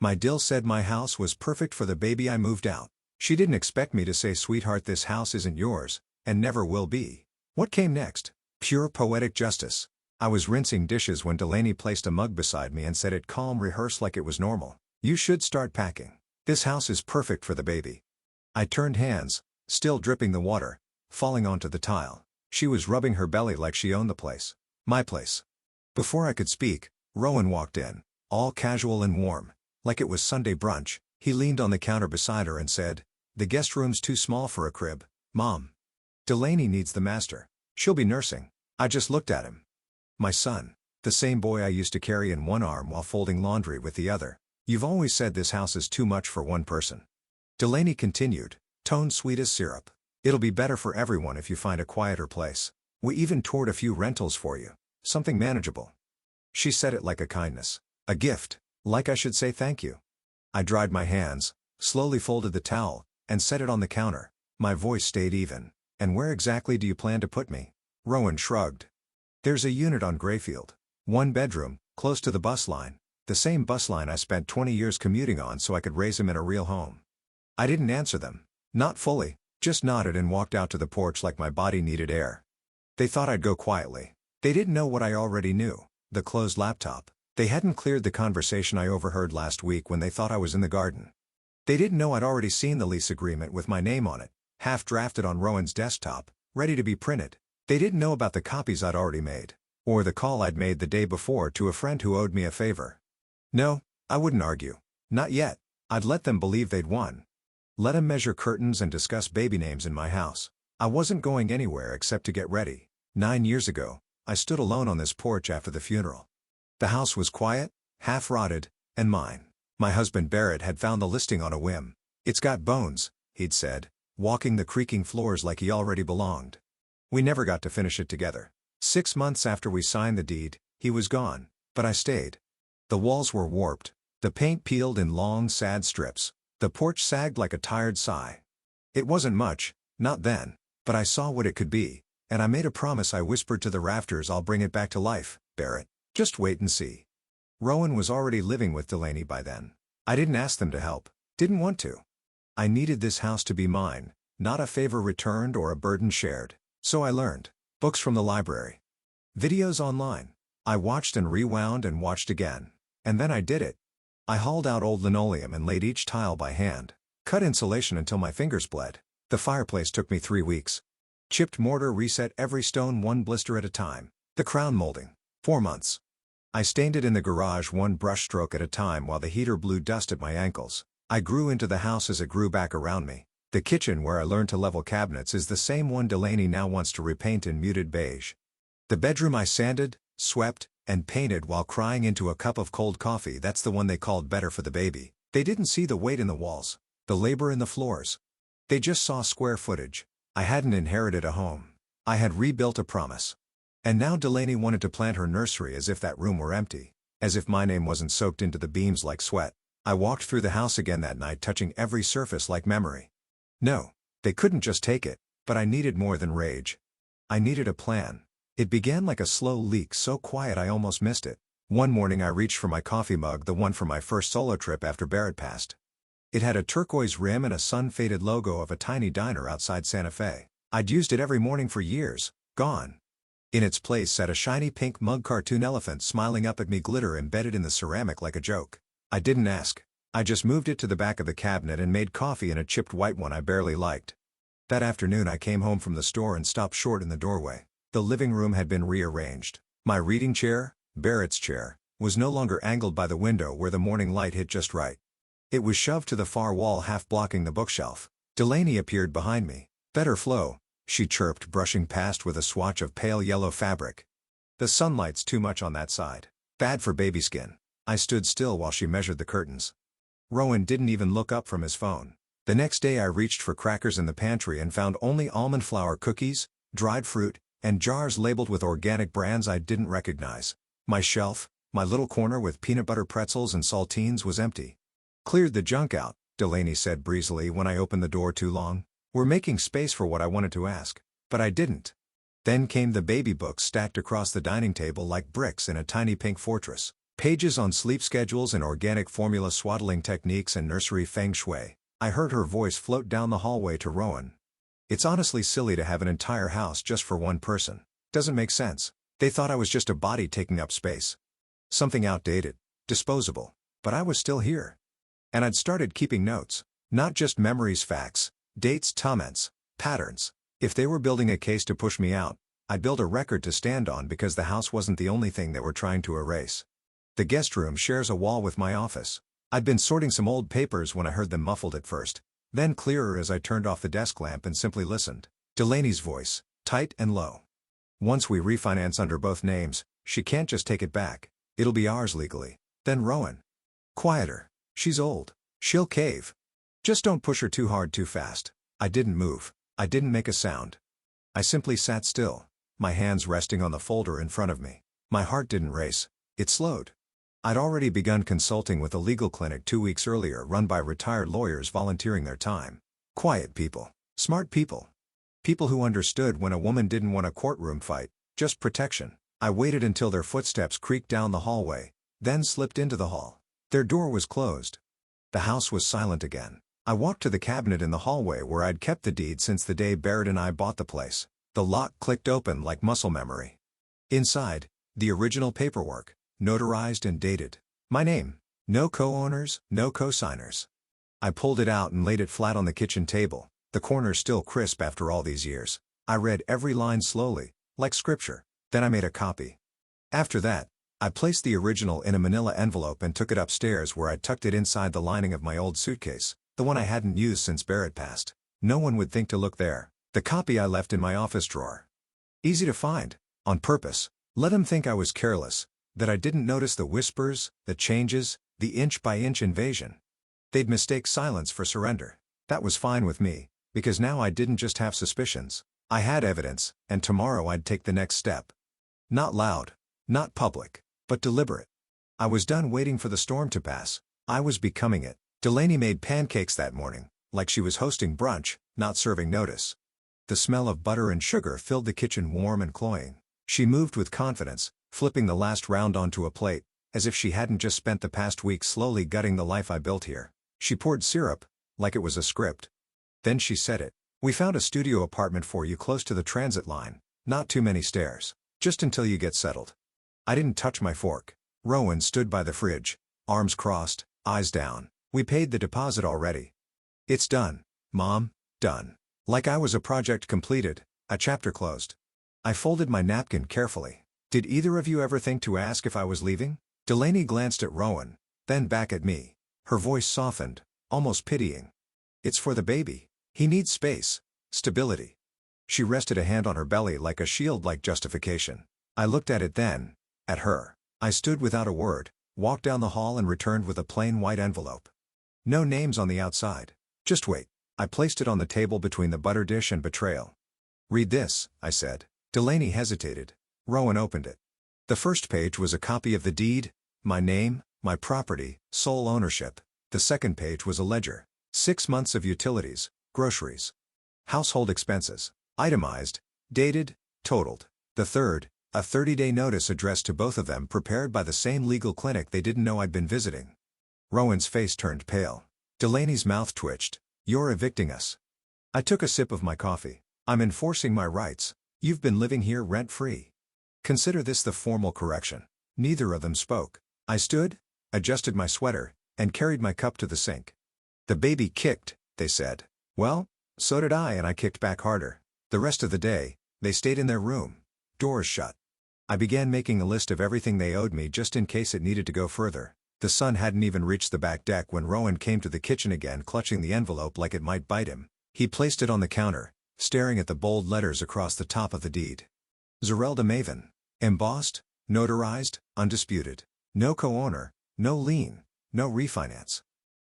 My Dill said my house was perfect for the baby I moved out. She didn't expect me to say, "Sweetheart, this house isn't yours, and never will be." What came next? Pure poetic justice. I was rinsing dishes when Delaney placed a mug beside me and said it calm, rehearsed like it was normal. "You should start packing. This house is perfect for the baby." I turned hands, still dripping the water, falling onto the tile. She was rubbing her belly like she owned the place. My place. Before I could speak, Rowan walked in, all casual and warm, like it was Sunday brunch. He leaned on the counter beside her and said, "The guest room's too small for a crib, Mom. Delaney needs the master. She'll be nursing." I just looked at him. My son. The same boy I used to carry in one arm while folding laundry with the other. "You've always said this house is too much for one person." Delaney continued, tone sweet as syrup. "It'll be better for everyone if you find a quieter place. We even toured a few rentals for you. Something manageable." She said it like a kindness. A gift. Like I should say thank you. I dried my hands, slowly folded the towel, and set it on the counter. My voice stayed even. "And where exactly do you plan to put me?" Rowan shrugged. "There's a unit on Grayfield. 1 bedroom, close to the bus line. The same bus line I spent 20 years commuting on so I could raise him in a real home." I didn't answer them. Not fully, just nodded and walked out to the porch like my body needed air. They thought I'd go quietly. They didn't know what I already knew. The closed laptop. They hadn't cleared the conversation I overheard last week when they thought I was in the garden. They didn't know I'd already seen the lease agreement with my name on it, half drafted on Rowan's desktop, ready to be printed. They didn't know about the copies I'd already made, or the call I'd made the day before to a friend who owed me a favor. No, I wouldn't argue. Not yet. I'd let them believe they'd won. Let 'em measure curtains and discuss baby names in my house. I wasn't going anywhere except to get ready. 9 years ago, I stood alone on this porch after the funeral. The house was quiet, half-rotted, and mine. My husband Barrett had found the listing on a whim. "It's got bones," he'd said, walking the creaking floors like he already belonged. We never got to finish it together. 6 months after we signed the deed, he was gone, but I stayed. The walls were warped, the paint peeled in long, sad strips. The porch sagged like a tired sigh. It wasn't much, not then, but I saw what it could be, and I made a promise. I whispered to the rafters, "I'll bring it back to life, Barrett. Just wait and see." Rowan was already living with Delaney by then. I didn't ask them to help, didn't want to. I needed this house to be mine, not a favor returned or a burden shared. So I learned. Books from the library. Videos online. I watched and rewound and watched again. And then I did it. I hauled out old linoleum and laid each tile by hand. Cut insulation until my fingers bled. The fireplace took me 3 weeks. Chipped mortar reset every stone 1 blister at a time. The crown molding. 4 months. I stained it in the garage 1 brushstroke at a time while the heater blew dust at my ankles. I grew into the house as it grew back around me. The kitchen where I learned to level cabinets is the same one Delaney now wants to repaint in muted beige. The bedroom I sanded, swept, and painted while crying into a cup of cold coffee. That's the one they called better for the baby. They didn't see the weight in the walls, the labor in the floors. They just saw square footage. I hadn't inherited a home. I had rebuilt a promise. And now Delaney wanted to plant her nursery as if that room were empty. As if my name wasn't soaked into the beams like sweat. I walked through the house again that night, touching every surface like memory. No, they couldn't just take it, but I needed more than rage. I needed a plan. It began like a slow leak, so quiet I almost missed it. One morning I reached for my coffee mug, the one from my first solo trip after Barrett passed. It had a turquoise rim and a sun-faded logo of a tiny diner outside Santa Fe. I'd used it every morning for years, gone. In its place sat a shiny pink mug cartoon elephant smiling up at me, glitter embedded in the ceramic like a joke. I didn't ask. I just moved it to the back of the cabinet and made coffee in a chipped white one I barely liked. That afternoon I came home from the store and stopped short in the doorway. The living room had been rearranged. My reading chair, Barrett's chair, was no longer angled by the window where the morning light hit just right. It was shoved to the far wall, half blocking the bookshelf. Delaney appeared behind me. "Better flow," she chirped, brushing past with a swatch of pale yellow fabric. "The sunlight's too much on that side. Bad for baby skin." I stood still while she measured the curtains. Rowan didn't even look up from his phone. The next day I reached for crackers in the pantry and found only almond flour cookies, dried fruit, and jars labeled with organic brands I didn't recognize. My shelf, my little corner with peanut butter pretzels and saltines, was empty. "Cleared the junk out," Delaney said breezily when I opened the door too long. "We're making space for what I wanted to ask." But I didn't. Then came the baby books stacked across the dining table like bricks in a tiny pink fortress. Pages on sleep schedules and organic formula swaddling techniques and nursery feng shui. I heard her voice float down the hallway to Rowan. It's honestly silly to have an entire house just for one person. Doesn't make sense. They thought I was just a body taking up space. Something outdated, disposable. But I was still here. And I'd started keeping notes. Not just memories, facts, dates, comments, patterns. If they were building a case to push me out, I'd build a record to stand on because the house wasn't the only thing they were trying to erase. The guest room shares a wall with my office. I'd been sorting some old papers when I heard them muffled at first, then clearer as I turned off the desk lamp and simply listened. Delaney's voice, tight and low. Once we refinance under both names, she can't just take it back. It'll be ours legally. Then Rowan. Quieter. She's old. She'll cave. Just don't push her too hard too fast. I didn't move. I didn't make a sound. I simply sat still, my hands resting on the folder in front of me. My heart didn't race. It slowed. I'd already begun consulting with a legal clinic 2 weeks earlier run by retired lawyers volunteering their time. Quiet people. Smart people. People who understood when a woman didn't want a courtroom fight, just protection. I waited until their footsteps creaked down the hallway, then slipped into the hall. Their door was closed. The house was silent again. I walked to the cabinet in the hallway where I'd kept the deed since the day Barrett and I bought the place. The lock clicked open like muscle memory. Inside, the original paperwork, notarized and dated. My name. No co-owners, no co-signers. I pulled it out and laid it flat on the kitchen table, the corners still crisp after all these years. I read every line slowly, like scripture. Then I made a copy. After that, I placed the original in a manila envelope and took it upstairs where I tucked it inside the lining of my old suitcase, the one I hadn't used since Barrett passed. No one would think to look there. The copy I left in my office drawer. Easy to find. On purpose. Let them think I was careless, that I didn't notice the whispers, the changes, the inch-by-inch invasion. They'd mistake silence for surrender. That was fine with me, because now I didn't just have suspicions. I had evidence, and tomorrow I'd take the next step. Not loud, not public, but deliberate. I was done waiting for the storm to pass. I was becoming it. Delaney made pancakes that morning, like she was hosting brunch, not serving notice. The smell of butter and sugar filled the kitchen warm and cloying. She moved with confidence, flipping the last round onto a plate, as if she hadn't just spent the past week slowly gutting the life I built here. She poured syrup, like it was a script. Then she said it. We found a studio apartment for you close to the transit line, not too many stairs, just until you get settled. I didn't touch my fork. Rowan stood by the fridge, arms crossed, eyes down. We paid the deposit already. It's done, Mom, done. Like I was a project completed, a chapter closed. I folded my napkin carefully. Did either of you ever think to ask if I was leaving? Delaney glanced at Rowan, then back at me. Her voice softened, almost pitying. It's for the baby. He needs space, stability. She rested a hand on her belly like a shield-like justification. I looked at it then, at her. I stood without a word, walked down the hall and returned with a plain white envelope. No names on the outside. Just wait. I placed it on the table between the butter dish and betrayal. Read this, I said. Delaney hesitated. Rowan opened it. The first page was a copy of the deed, my name, my property, sole ownership. The second page was a ledger. 6 months of utilities, groceries, household expenses, itemized, dated, totaled. The third, a 30-day notice addressed to both of them prepared by the same legal clinic they didn't know I'd been visiting. Rowan's face turned pale. Delaney's mouth twitched. You're evicting us. I took a sip of my coffee. I'm enforcing my rights. You've been living here rent-free. Consider this the formal correction. Neither of them spoke. I stood, adjusted my sweater, and carried my cup to the sink. The baby kicked, they said. Well, so did I, and I kicked back harder. The rest of the day, they stayed in their room, doors shut. I began making a list of everything they owed me just in case it needed to go further. The sun hadn't even reached the back deck when Rowan came to the kitchen again, clutching the envelope like it might bite him. He placed it on the counter, staring at the bold letters across the top of the deed. Zerelda Maven. Embossed, notarized, undisputed. No co-owner, no lien, no refinance.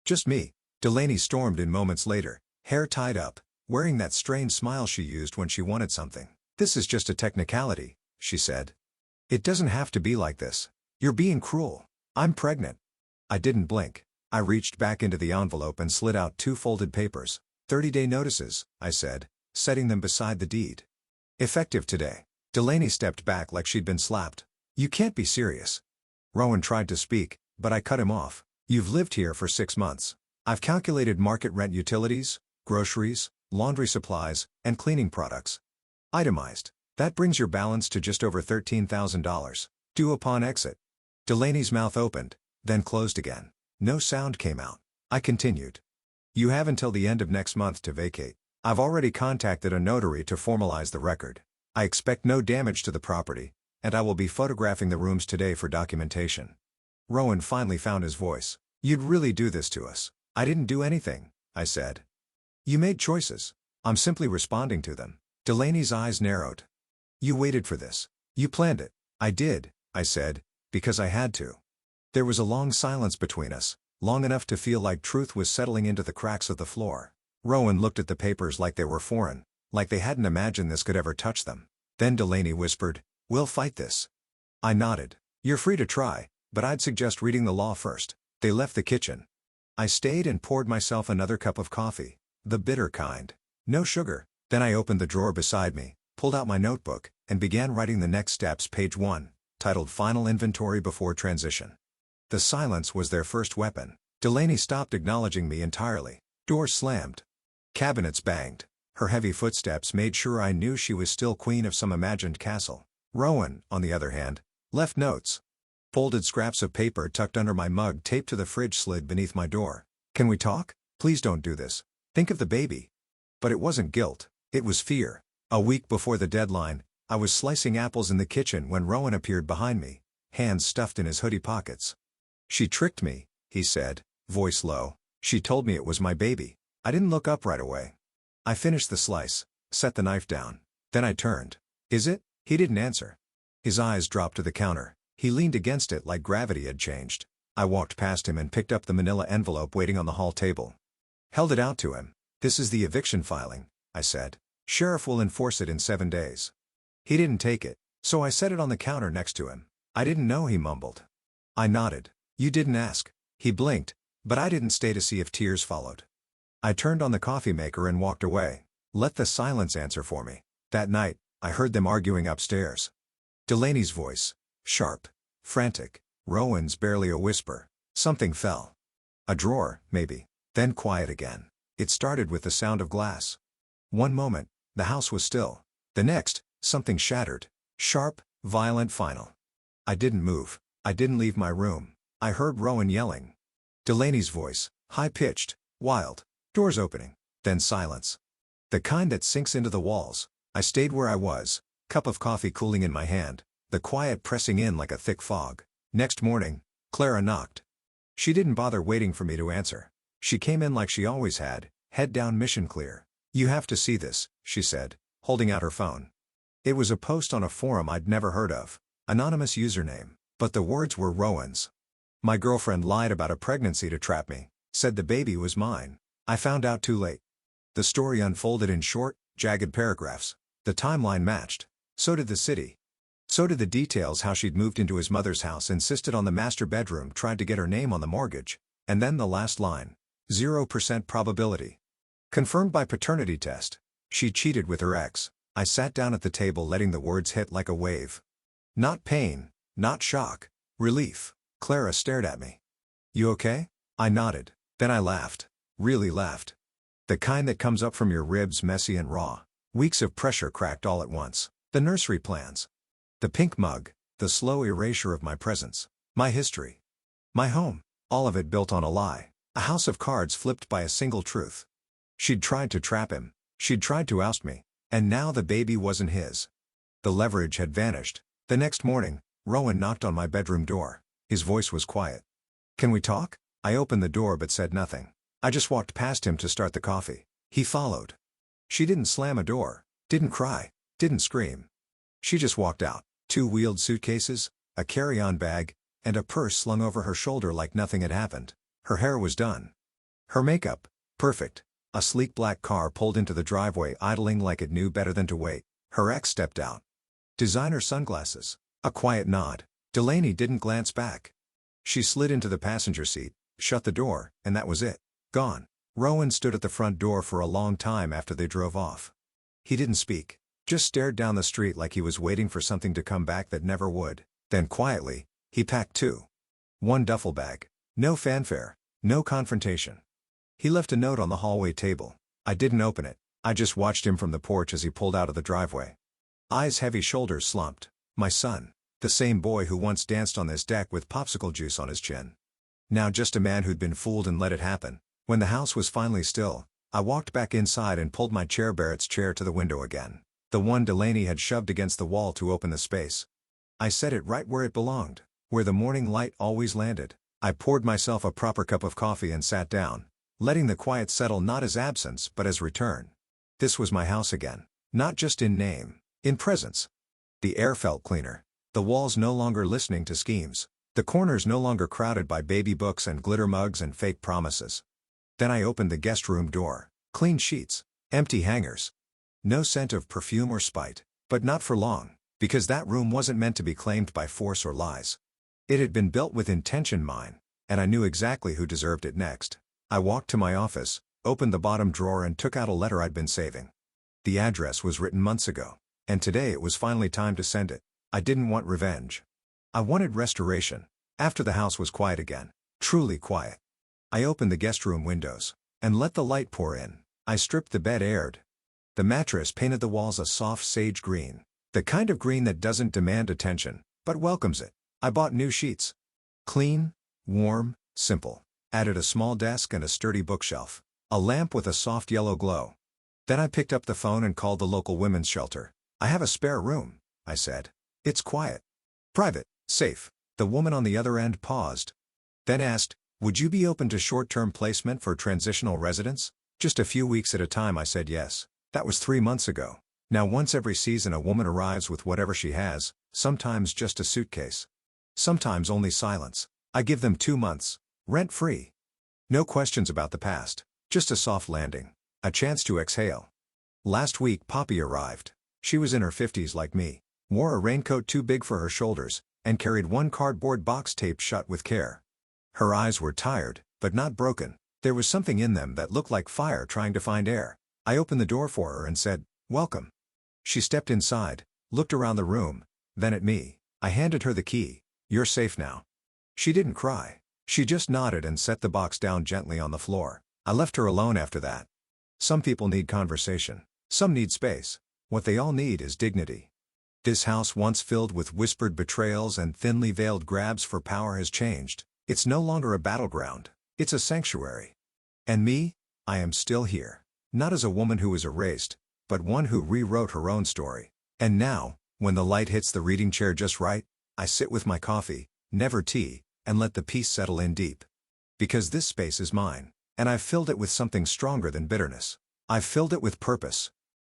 Just me. Delaney stormed in moments later, hair tied up, wearing that strange smile she used when she wanted something. This is just a technicality, she said. It doesn't have to be like this. You're being cruel. I'm pregnant. I didn't blink. I reached back into the envelope and slid out 2 folded papers. 30-day notices, I said, setting them beside the deed. Effective today. Delaney stepped back like she'd been slapped. You can't be serious. Rowan tried to speak, but I cut him off. You've lived here for 6 months. I've calculated market rent, utilities, groceries, laundry supplies, and cleaning products. Itemized. That brings your balance to just over $13,000, due upon exit. Delaney's mouth opened, then closed again. No sound came out. I continued. You have until the end of next month to vacate. I've already contacted a notary to formalize the record. I expect no damage to the property, and I will be photographing the rooms today for documentation. Rowan finally found his voice. You'd really do this to us? I didn't do anything, I said. You made choices. I'm simply responding to them. Delaney's eyes narrowed. You waited for this. You planned it. I did, I said, because I had to. There was a long silence between us, long enough to feel like truth was settling into the cracks of the floor. Rowan looked at the papers like they were foreign, like they hadn't imagined this could ever touch them. Then Delaney whispered, We'll fight this. I nodded. You're free to try, but I'd suggest reading the law first. They left the kitchen. I stayed and poured myself another cup of coffee, the bitter kind. No sugar. Then I opened the drawer beside me, pulled out my notebook, and began writing the next steps. Page 1, titled Final Inventory Before Transition. The silence was their first weapon. Delaney stopped acknowledging me entirely. Doors slammed. Cabinets banged. Her heavy footsteps made sure I knew she was still queen of some imagined castle. Rowan, on the other hand, left notes. Folded scraps of paper tucked under my mug taped to the fridge slid beneath my door. Can we talk? Please don't do this. Think of the baby. But it wasn't guilt. It was fear. A week before the deadline, I was slicing apples in the kitchen when Rowan appeared behind me, hands stuffed in his hoodie pockets. She tricked me, he said, voice low. She told me it was my baby. I didn't look up right away. I finished the slice, set the knife down. Then I turned. Is it? He didn't answer. His eyes dropped to the counter. He leaned against it like gravity had changed. I walked past him and picked up the manila envelope waiting on the hall table. Held it out to him. This is the eviction filing, I said. Sheriff will enforce it in 7 days. He didn't take it, so I set it on the counter next to him. I didn't know, he mumbled. I nodded. You didn't ask. He blinked, but I didn't stay to see if tears followed. I turned on the coffee maker and walked away. Let the silence answer for me. That night, I heard them arguing upstairs. Delaney's voice, sharp, frantic. Rowan's barely a whisper. Something fell. A drawer, maybe. Then quiet again. It started with the sound of glass. One moment, the house was still. The next, something shattered. Sharp, violent, final. I didn't move. I didn't leave my room. I heard Rowan yelling. Delaney's voice, high-pitched, wild. Doors opening. Then silence. The kind that sinks into the walls. I stayed where I was, cup of coffee cooling in my hand, the quiet pressing in like a thick fog. Next morning, Clara knocked. She didn't bother waiting for me to answer. She came in like she always had, head down, mission clear. You have to see this, she said, holding out her phone. It was a post on a forum I'd never heard of. Anonymous username. But the words were Rowan's. My girlfriend lied about a pregnancy to trap me, said the baby was mine. I found out too late. The story unfolded in short, jagged paragraphs. The timeline matched. So did the city. So did the details, how she'd moved into his mother's house, insisted on the master bedroom, tried to get her name on the mortgage. And then the last line. 0% probability. Confirmed by paternity test. She cheated with her ex. I sat down at the table, letting the words hit like a wave. Not pain, not shock. Relief. Clara stared at me. You okay? I nodded. Then I laughed. Really laughed. The kind that comes up from your ribs, messy and raw. Weeks of pressure cracked all at once. The nursery plans. The pink mug. The slow erasure of my presence. My history. My home. All of it built on a lie. A house of cards flipped by a single truth. She'd tried to trap him. She'd tried to oust me. And now the baby wasn't his. The leverage had vanished. The next morning, Rowan knocked on my bedroom door. His voice was quiet. Can we talk? I opened the door but said nothing. I just walked past him to start the coffee. He followed. She didn't slam a door, didn't cry, didn't scream. She just walked out. 2 wheeled suitcases, a carry-on bag, and a purse slung over her shoulder like nothing had happened. Her hair was done. Her makeup, perfect. A sleek black car pulled into the driveway, idling like it knew better than to wait. Her ex stepped out. Designer sunglasses. A quiet nod. Delaney didn't glance back. She slid into the passenger seat, shut the door, and that was it. Gone. Rowan stood at the front door for a long time after they drove off. He didn't speak, just stared down the street like he was waiting for something to come back that never would. Then quietly, he packed too. One duffel bag. No fanfare. No confrontation. He left a note on the hallway table. I didn't open it. I just watched him from the porch as he pulled out of the driveway. Eyes heavy, shoulders slumped. My son. The same boy who once danced on this deck with popsicle juice on his chin. Now just a man who'd been fooled and let it happen. When the house was finally still, I walked back inside and pulled my chair, Barrett's chair, to the window again. The one Delaney had shoved against the wall to open the space. I set it right where it belonged, where the morning light always landed. I poured myself a proper cup of coffee and sat down, letting the quiet settle, not as absence but as return. This was my house again, not just in name, in presence. The air felt cleaner. The walls no longer listening to schemes. The corners no longer crowded by baby books and glitter mugs and fake promises. Then I opened the guest room door. Clean sheets. Empty hangers. No scent of perfume or spite. But not for long, because that room wasn't meant to be claimed by force or lies. It had been built with intention, mine, and I knew exactly who deserved it next. I walked to my office, opened the bottom drawer and took out a letter I'd been saving. The address was written months ago, and today it was finally time to send it. I didn't want revenge. I wanted restoration, after the house was quiet again, truly quiet. I opened the guest room windows, and let the light pour in. I stripped the bed, aired the mattress, painted the walls a soft sage green, the kind of green that doesn't demand attention, but welcomes it. I bought new sheets. Clean, warm, simple. Added a small desk and a sturdy bookshelf. A lamp with a soft yellow glow. Then I picked up the phone and called the local women's shelter. I have a spare room, I said. It's quiet. Private, safe. The woman on the other end paused. Then asked, would you be open to short-term placement for transitional residents? Just a few weeks at a time, I said yes. That was 3 months ago. Now once every season a woman arrives with whatever she has, sometimes just a suitcase. Sometimes only silence. I give them 2 months, rent-free. No questions about the past, just a soft landing, a chance to exhale. Last week Poppy arrived. She was in her 50s like me, wore a raincoat too big for her shoulders, and carried one cardboard box taped shut with care. Her eyes were tired, but not broken. There was something in them that looked like fire trying to find air. I opened the door for her and said, welcome. She stepped inside, looked around the room, then at me. I handed her the key. You're safe now. She didn't cry. She just nodded and set the box down gently on the floor. I left her alone after that. Some people need conversation. Some need space. What they all need is dignity. This house, once filled with whispered betrayals and thinly veiled grabs for power, has changed. It's no longer a battleground. It's a sanctuary. And me? I am still here. Not as a woman who was erased, but one who rewrote her own story. And now, when the light hits the reading chair just right, I sit with my coffee, never tea, and let the peace settle in deep. Because this space is mine, and I've filled it with something stronger than bitterness. I've filled it with purpose.